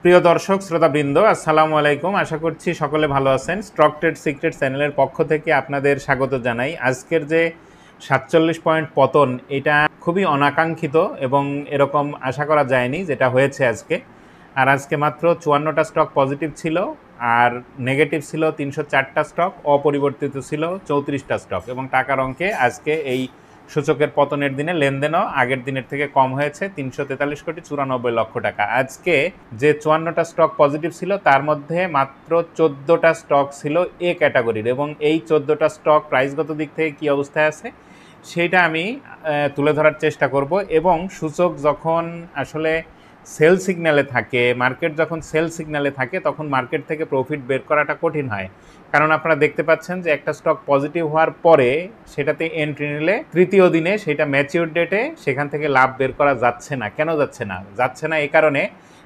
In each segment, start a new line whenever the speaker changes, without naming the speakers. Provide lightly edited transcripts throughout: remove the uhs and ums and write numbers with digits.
প্রিয় দর্শক শ্রোতাবৃন্দ, আসসালামু আলাইকুম। আশা করছি সকলে ভালো আছেন। স্টক ট্রেড সিক্রেট চ্যানেলের পক্ষ থেকে আপনাদের স্বাগত জানাই। আজকের যে ৪৭ পয়েন্ট পতন, এটা খুবই অনাকাঙ্ক্ষিত এবং এরকম আশা করা যায়নি যেটা হয়েছে আজকে। আর আজকে মাত্র ৫৪টা স্টক পজিটিভ ছিল, আর নেগেটিভ ছিল ৩০৪টা স্টক, অপরিবর্তিত ছিল ৩৪টা স্টক। এবং টাকার অঙ্কে আজকে এই সূচকের পতনের দিনে লেনদেনও আগের দিনের থেকে কম হয়েছে, ৩৪৩,৯৪,০০,০০০ টাকা। আজকে যে ৫৪টা স্টক পজিটিভ ছিল তার মধ্যে মাত্র ১৪টা স্টক ছিল এ ক্যাটাগরির, এবং এই ১৪টা স্টক প্রাইসগত দিক থেকে কী অবস্থায় আছে সেইটা আমি তুলে ধরার চেষ্টা করব। এবং সূচক যখন আসলে সেল সিগন্যালে থাকে, মার্কেট যখন সেল সিগন্যালে থাকে, তখন মার্কেট থেকে প্রফিট বের করাটা কঠিন হয়। কারণ আপনারা দেখতে পাচ্ছেন যে একটা স্টক পজিটিভ হওয়ার পরে সেটাতে এন্ট্রি নিলে তৃতীয় দিনে সেটা ম্যাচিউর ডেটে সেখান থেকে লাভ বের করা যাচ্ছে না। কেন যাচ্ছে না এই কারণে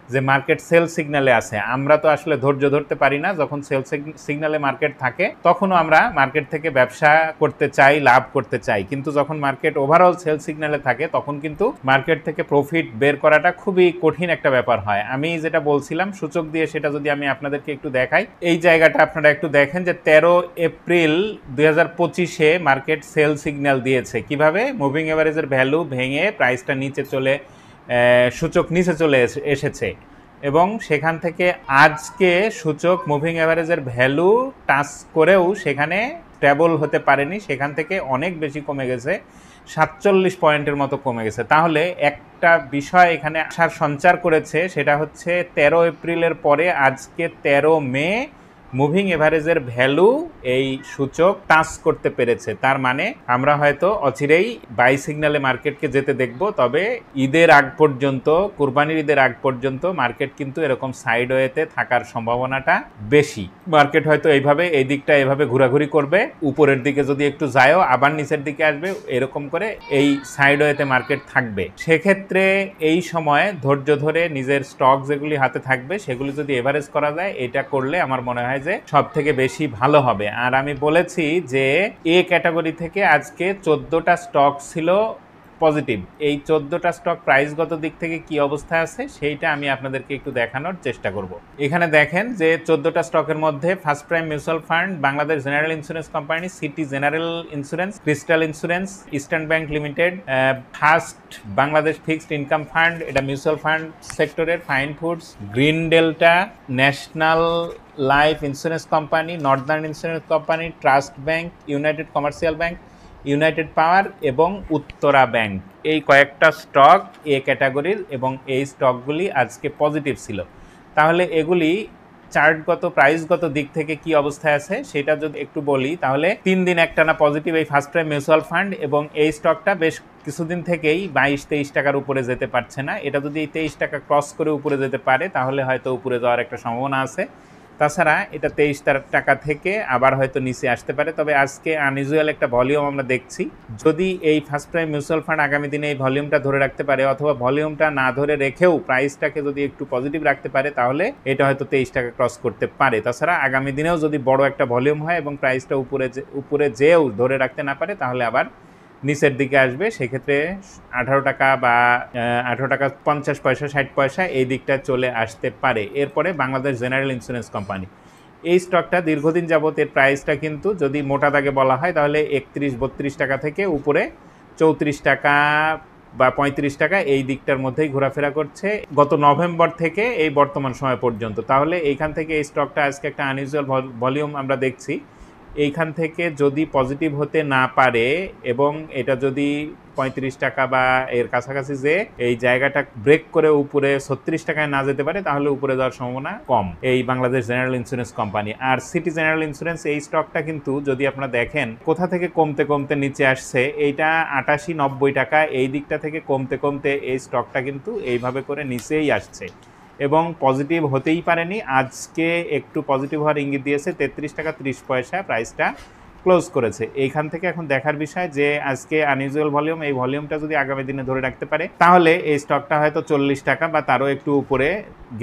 যে মার্কেট সেল সিগন্যালে আছে। আমরা তো আসলে ধৈর্য ধরতে পারি না। যখন সেল সিগন্যালে মার্কেট থাকে তখনও আমরা মার্কেট থেকে ব্যবসা করতে চাই, লাভ করতে চাই। কিন্তু যখন মার্কেট ওভারঅল সেল সিগন্যালে থাকে তখন কিন্তু মার্কেট থেকে প্রফিট বের করাটা খুবই কঠিন একটা ব্যাপার হয়। আমি যেটা বলছিলাম সূচক দিয়ে, সেটা যদি আমি আপনাদেরকে একটু দেখাই, এই জায়গাটা আপনারা একটু দেখেন যে ১৩ এপ্রিল ২০২৫-এ মার্কেট সেল সিগন্যাল দিয়েছে। কিভাবে? মুভিং এভারেজের ভ্যালু ভেঙে প্রাইসটা নিচে চলে, সূচক নিচে চলে এসেছে, এবং সেখান থেকে আজকে সূচক মুভিং অ্যাভারেজের ভ্যালু টাচ করেও সেখানে স্টেবল হতে পারেনি, সেখান থেকে অনেক বেশি কমে গেছে, ৪৭ পয়েন্টের মতো কমে গেছে। তাহলে একটা বিষয় এখানে আসার সঞ্চার করেছে, সেটা হচ্ছে ১৩ এপ্রিলের পরে আজকে ১৩ মে মুভিং এভারেজের ভ্যালু এই সূচক টাচ করতে পেরেছে। তার মানে আমরা হয়তো অচিরেই বাই সিগন্যালে মার্কেটকে যেতে দেখব। তবে ঈদের আগ পর্যন্ত, কুরবানির ঈদের আগ পর্যন্ত মার্কেট কিন্তু এরকম সাইডওয়েতে থাকার সম্ভাবনাটা বেশি। মার্কেট হয়তো এইভাবে, এই দিকটা এভাবে ঘোরাঘুরি করবে, উপরের দিকে যদি একটু যায়ও আবার নিচের দিকে আসবে, এরকম করে এই সাইডওয়েতে মার্কেট থাকবে। সেক্ষেত্রে এই সময় ধৈর্য ধরে নিজের স্টক যেগুলি হাতে থাকবে সেগুলি যদি এভারেজ করা যায়, এটা করলে আমার মনে হয় যে সব থেকে বেশি ভালো হবে। আর আমি বলেছি যে এ ক্যাটাগরি থেকে আজকে ১৪টা স্টক ছিল পজিটিভ। এই ১৪টা স্টক প্রাইসগত দিক থেকে কি অবস্থায় আছে সেইটা আমি আপনাদেরকে একটু দেখানোর চেষ্টা করব। এখানে দেখেন যে ১৪টা স্টকের মধ্যে First Prime Mutual Fund, Bangladesh General Insurance Company, City General Insurance, Crystal Insurance, Eastern Bank Limited, First Bangladesh Fixed Income Fund, এটা মিউচুয়াল ফান্ড সেক্টরের, Fine Foods, Green Delta, National Life Insurance Company, Northern Insurance Company, Trust Bank, United Commercial Bank, United Power এবং Uttara bank, এই কয়েকটা stock এ ক্যাটাগরির, এবং এই স্টকগুলি আজকে positive ছিল। তাহলে এগুলি চার্টগত, প্রাইসগত দিক থেকে কি অবস্থায় আছে সেটা যদি একটু বলি, তাহলে ৩ দিন একটানা পজিটিভ এই ফার্স্ট প্রাইম মিউচুয়াল ফান্ড, এবং এই স্টকটা বেশ কিছুদিন থেকেই ২২-২৩ টাকার উপরে যেতে পারছে না। এটা যদি এই ২৩ টাকা ক্রস করে উপরে যেতে পারে তাহলে হয়তো উপরে যাওয়ার একটা সম্ভাবনা আছে। তাছাড়া এটা ২৩ টাকা থেকে আবার হয়তো নিচে আসতে পারে। তবে আজকে আনইউজুয়াল একটা ভলিউম আমরা দেখছি। যদি এই ফার্স্ট প্রাইম মিউচুয়াল ফান্ড আগামী দিনে এই ভলিউমটা ধরে রাখতে পারে, অথবা ভলিউমটা না ধরে রেখেও প্রাইসটাকে যদি একটু পজিটিভ রাখতে পারে, তাহলে এটা হয়তো ২৩ টাকা ক্রস করতে পারে। তাছাড়া আগামী দিনেও যদি বড় একটা ভলিউম হয় এবং প্রাইসটা উপরে যেও ধরে রাখতে না পারে, তাহলে আবার নিচের দিকে আসবে। সেক্ষেত্রে ১৮ টাকা বা ১৮ টাকা ৫০ পয়সা, ৬০ পয়সা এই দিকটা চলে আসতে পারে। এরপরে বাংলাদেশ জেনারেল ইন্স্যুরেন্স কোম্পানি, এই স্টকটা দীর্ঘদিন যাবত এর প্রাইসটা কিন্তু যদি মোটা দাগে বলা হয় তাহলে ৩১-৩২ টাকা থেকে উপরে ৩৪ টাকা বা ৩৫ টাকা এই দিকটার মধ্যেই ঘোরাফেরা করছে গত নভেম্বর থেকে এই বর্তমান সময় পর্যন্ত। তাহলে এইখান থেকে এই স্টকটা আজকে একটা আনইউজুয়াল ভলিউম আমরা দেখছি। এইখান থেকে যদি পজিটিভ হতে না পারে এবং এটা যদি ৩৫ টাকা বা এর কাছাকাছি যে এই জায়গাটা ব্রেক করে উপরে ৩৬ টাকায় না যেতে পারে, তাহলে উপরে যাওয়ার সম্ভাবনা কম এই বাংলাদেশ জেনারেল ইন্স্যুরেন্স কোম্পানি। আর সিটি জেনারেল ইন্স্যুরেন্স, এই স্টকটা কিন্তু যদি আপনারা দেখেন কোথা থেকে কমতে কমতে নিচে আসছে, এইটা ৮৮-৯০ টাকা, এই দিকটা থেকে কমতে কমতে এই স্টকটা কিন্তু এইভাবে করে নিচেই আসছে এবং পজিটিভ হতেই পারেনি। আজকে একটু পজিটিভ হওয়ার ইঙ্গিত দিয়েছে, ৩৩ টাকা ৩০ পয়সা প্রাইসটা ক্লোজ করেছে। এইখান থেকে এখন দেখার বিষয় যে আজকে আনইউজুয়াল ভলিউম, এই ভলিউমটা যদি আগামী দিনে ধরে রাখতে পারে তাহলে এই স্টকটা হয়তো ৪০ টাকা বা তারও একটু উপরে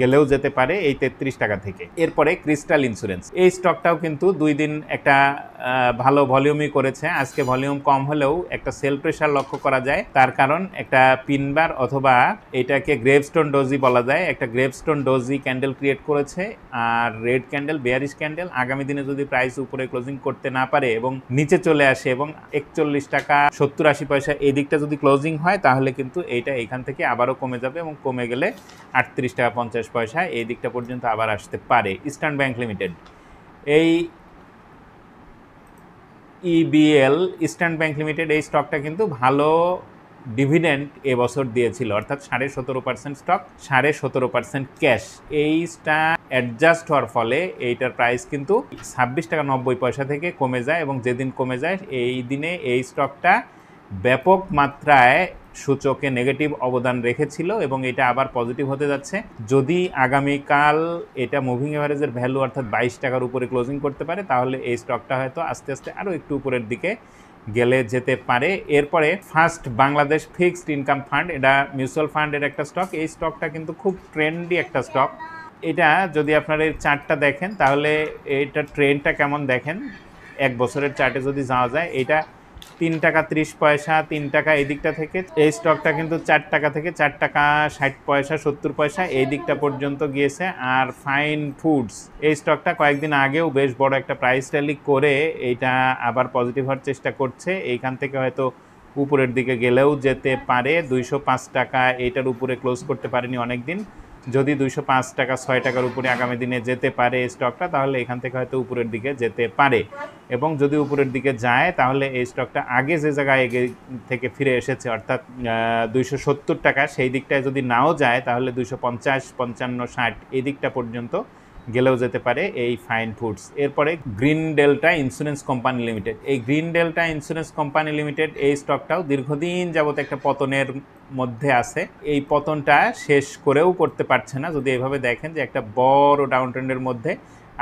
গেলেও যেতে পারে এই 33 টাকা থেকে। এরপরে ক্রিস্টাল ইন্স্যুরেন্স, এই স্টকটাও কিন্তু 2 দিন একটা ভালো ভলিউমই করেছে। আজকে ভলিউম কম হলেও একটা সেল প্রেশার লক্ষ্য করা যায়, তার কারণ একটা পিনবার অথবা এটাকে গ্রেভস্টোন ডোজি বলা যায়, একটা গ্রেভস্টোন ডোজি ক্যান্ডেল ক্রিয়েট করেছে আর রেড ক্যান্ডেল, বেয়ারিশ ক্যান্ডেল। আগামী দিনে যদি প্রাইস উপরে ক্লোজিং করতে না পারে এবং নিচে চলে আসে এবং 41 টাকা 70-80 পয়সা এই দিকটা যদি ক্লোজিং হয়, তাহলে কিন্তু এইটা এখান থেকে আবারও কমে যাবে এবং কমে গেলে 38 টাকা 50 পয়সা এই দিকটা পর্যন্ত আবার আসতে পারে। ইস্টার্ন ব্যাংক লিমিটেড, এই ইবিএল ইস্টার্ন ব্যাংক লিমিটেড, এই স্টকটা কিন্তু ভালো ডিভিডেন্ড এবছর দিয়েছিল, অর্থাৎ 17.5% স্টক, 17.5% ক্যাশ। এইটা অ্যাডজাস্ট হওয়ার ফলে এইটার প্রাইস কিন্তু 26 টাকা 90 পয়সা থেকে কমে যায় এবং যেদিন কমে যায় এই দিনে এই স্টকটা ব্যাপক মাত্রায় সূচকে নেগেটিভ অবদান রেখেছিল এবং এটা আবার পজিটিভ হতে যাচ্ছে। যদি আগামীকাল এটা মুভিং এভারেজের ভ্যালু অর্থাৎ 22 টাকার উপরে ক্লোজিং করতে পারে, তাহলে এই স্টকটা হয়তো আস্তে আস্তে আরও একটু উপরের দিকে গেলে যেতে পারে। এরপরে first Bangladesh Fixed Income Fund, এটা মিউচুয়াল ফান্ডের একটা স্টক। এই স্টকটা কিন্তু খুব ট্রেন্ডি একটা স্টক। এটা যদি আপনারা এই চার্টটা দেখেন, তাহলে এটা ট্রেন্ডটা কেমন দেখেন, 1 বছরের চার্টে যদি যাওয়া যায়, এটা 3 টাকা 30 পয়সা, 3 টাকা এই দিকটা থেকে এই স্টকটা কিন্তু 4 টাকা থেকে 4 টাকা 60 পয়সা 70 পয়সা এই দিকটা পর্যন্ত গিয়েছে। আর ফাইন ফুডস, এই স্টকটা কয়েকদিন আগেও বেশ বড় একটা প্রাইস র্যালি করে এইটা আবার পজিটিভ হওয়ার চেষ্টা করছে। এইখান থেকে হয়তো উপরের দিকে গেলেও যেতে পারে। 205 টাকা এইটার উপরে ক্লোজ করতে পারেনি অনেক দিন। যদি 205 টাকা 6 টাকার উপরে আগামী দিনে যেতে পারে এই স্টকটা, তাহলে এখান থেকে হয়তো উপরের দিকে যেতে পারে। এবং যদি উপরের দিকে যায়, তাহলে এই স্টকটা আগে যে জায়গায় থেকে ফিরে এসেছে অর্থাৎ 270 টাকা, সেই দিকটায় যদি নাও যায়, তাহলে 250, 55, 60 এই দিকটা পর্যন্ত গেলেও যেতে পারে এই ফাইন ফুডস। এরপরে Green Delta Insurance Company Limited, এই Green Delta Insurance Company Limited এই স্টকটাও দীর্ঘদিন যাবত একটা পতনের মধ্যে আছে। এই পতনটা শেষ করেও করতে পারছে না। যদি এভাবে দেখেন যে একটা বড় ডাউন ট্রেন্ডের মধ্যে,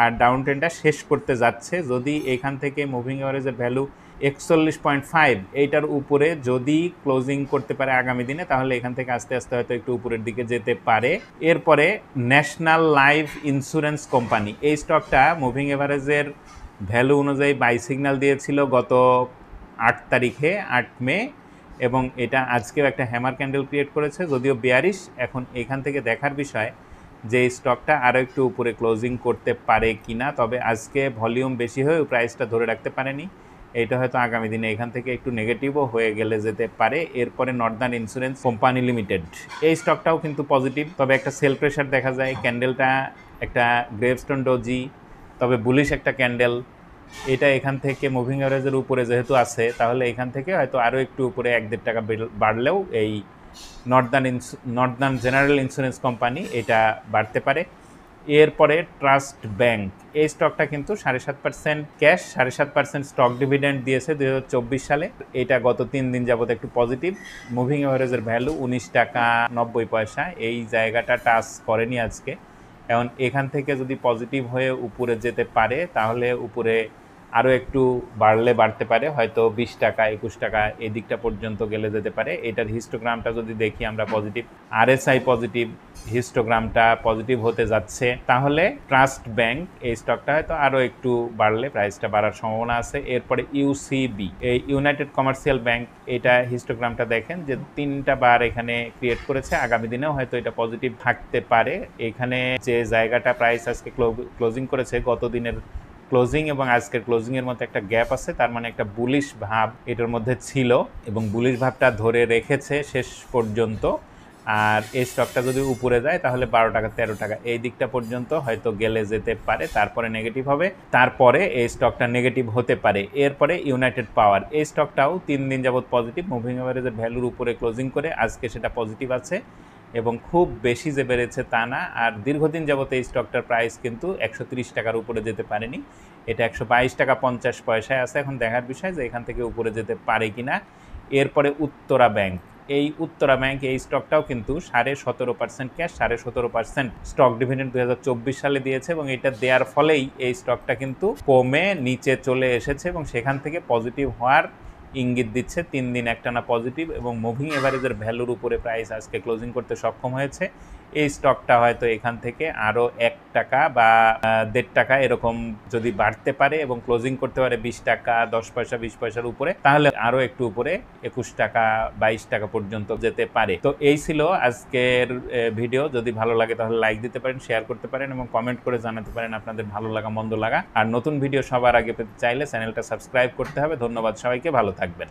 আর ডাউন ট্রেন্ডটা শেষ করতে যাচ্ছে। যদি এখান থেকে মুভিং এভারেজের ভ্যালু 41.5 এইটার উপরে যদি ক্লোজিং করতে পারে আগামী দিনে, তাহলে এখান থেকে আস্তে আস্তে হয়তো একটু উপরের দিকে যেতে পারে। এরপরে ন্যাশনাল লাইফ ইন্স্যুরেন্স কোম্পানি, এই স্টকটা মুভিং এভারেজের ভ্যালু অনুযায়ী বাই সিগন্যাল দিয়েছিল গত 8 তারিখে, 8 মে, এবং এটা আজকেও একটা হ্যামার ক্যান্ডেল ক্রিয়েট করেছে, যদিও বেয়ারিশ। এখন এখান থেকে দেখার বিষয় যে স্টকটা আরও একটু উপরে ক্লোজিং করতে পারে কিনা। তবে আজকে ভলিউম বেশি হয়েও প্রাইসটা ধরে রাখতে পারেনি। এটা হয়তো আগামী দিনে এখান থেকে একটু নেগেটিভও হয়ে গেলে যেতে পারে। এরপরে নর্দার্ন ইন্স্যুরেন্স কোম্পানি লিমিটেড, এই স্টকটাও কিন্তু পজিটিভ, তবে একটা সেল প্রেশার দেখা যায়। ক্যান্ডেলটা একটা গ্রেভস্টোন ডোজি, তবে বুলিশ একটা ক্যান্ডেল। এটা এখান থেকে মুভিং এভারেজের উপরে যেহেতু আছে, তাহলে এখান থেকে হয়তো আরও একটু উপরে 1-1.5 টাকা বাড়লেও এই নর্দার্ন জেনারেল ইন্স্যুরেন্স কোম্পানি এটা বাড়তে পারে। এরপরে ট্রাস্ট ব্যাংক, এই স্টকটা কিন্তু 7.5% ক্যাশ, 7.5% স্টক ডিভিডেন্ড দিয়েছে 2024 সালে। এটা গত 3 দিন যাবত একটু পজিটিভ। মুভিং এভারেজের ভ্যালু 19 টাকা 90 পয়সা, এই জায়গাটা টাচ করেনি আজকে। এখন এখান থেকে যদি পজিটিভ হয়ে উপরে যেতে পারে, তাহলে উপরে আরও একটু বাড়তে পারে, হয়তো 20 টাকা 21 টাকা এই দিকটা পর্যন্ত গেলে যেতে পারে। এটার হিস্টোগ্রামটা যদি দেখি আমরা, পজিটিভ, আরএসআই পজিটিভ, হিস্টোগ্রামটা পজিটিভ হতে যাচ্ছে। তাহলে ট্রাস্ট ব্যাংক এই স্টকটা হয়তো আরও একটু বাড়লে প্রাইসটা বাড়ার সম্ভাবনা আছে। এরপরে ইউসিবি, এই ইউনাইটেড কমার্শিয়াল ব্যাংক, এটা হিস্টোগ্রামটা দেখেন যে 3টা বার এখানে ক্রিয়েট করেছে। আগামী দিনেও হয়তো এটা পজিটিভ থাকতে পারে। এখানে যে জায়গাটা প্রাইস আজকে ক্লোজিং করেছে, গত দিনের ক্লোজিং এবং আজকের ক্লোজিংয়ের মধ্যে একটা গ্যাপ আছে, তার মানে একটা বুলিশ ভাব এটার মধ্যে ছিল এবং বুলিশ ভাবটা ধরে রেখেছে শেষ পর্যন্ত। আর এই স্টকটা যদি উপরে যায়, তাহলে 12 টাকা 13 টাকা এই দিকটা পর্যন্ত হয়তো গেলে যেতে পারে, তারপরে নেগেটিভ হবে, তারপরে এই স্টকটা নেগেটিভ হতে পারে। এরপরে ইউনাইটেড পাওয়ার, এই স্টকটাও 3 দিন যাবত পজিটিভ, মুভিং এভারেজের ভ্যালুর উপরে ক্লোজিং করে আজকে সেটা পজিটিভ আছে এবং খুব বেশি যে বেড়েছে তা না। আর দীর্ঘদিন যাবত এই স্টকটার প্রাইস কিন্তু 130 টাকার উপরে যেতে পারেনি, এটা 122 টাকা 50 পয়সায় আছে। এখন দেখার বিষয় যে এখান থেকে উপরে যেতে পারে কিনা। এরপরে উত্তরা ব্যাংক, এই উত্তরা ব্যাংক এই স্টকটাও কিন্তু 17.5% ক্যাশ, 17.5% স্টক ডিভিডেন্ড 2024 সালে দিয়েছে এবং এটা দেওয়ার ফলেই এই স্টকটা কিন্তু কমে নিচে চলে এসেছে এবং সেখান থেকে পজিটিভ হওয়ার ইঙ্গিত দিচ্ছে 3 দিন একটানা পজিটিভ এবং মুভিং এভারেজের ভ্যালুর উপরে প্রাইস আজকে ক্লোজিং করতে সক্ষম হয়েছে। এই স্টকটা হয়তো এখান থেকে আরও 1 টাকা বা 1.5 টাকা এরকম যদি বাড়তে পারে এবং ক্লোজিং করতে পারে 20 টাকা 10 পয়সা 20 পয়সার উপরে, তাহলে আরও একটু উপরে 21 টাকা 22 টাকা পর্যন্ত যেতে পারে। তো এই ছিল আজকের ভিডিও। যদি ভালো লাগে তাহলে লাইক দিতে পারেন, শেয়ার করতে পারেন এবং কমেন্ট করে জানাতে পারেন আপনাদের ভালো লাগা মন্দ লাগা। আর নতুন ভিডিও সবার আগে পেতে চাইলে চ্যানেলটা সাবস্ক্রাইব করতে হবে। ধন্যবাদ সবাইকে, ভালো থাকবেন।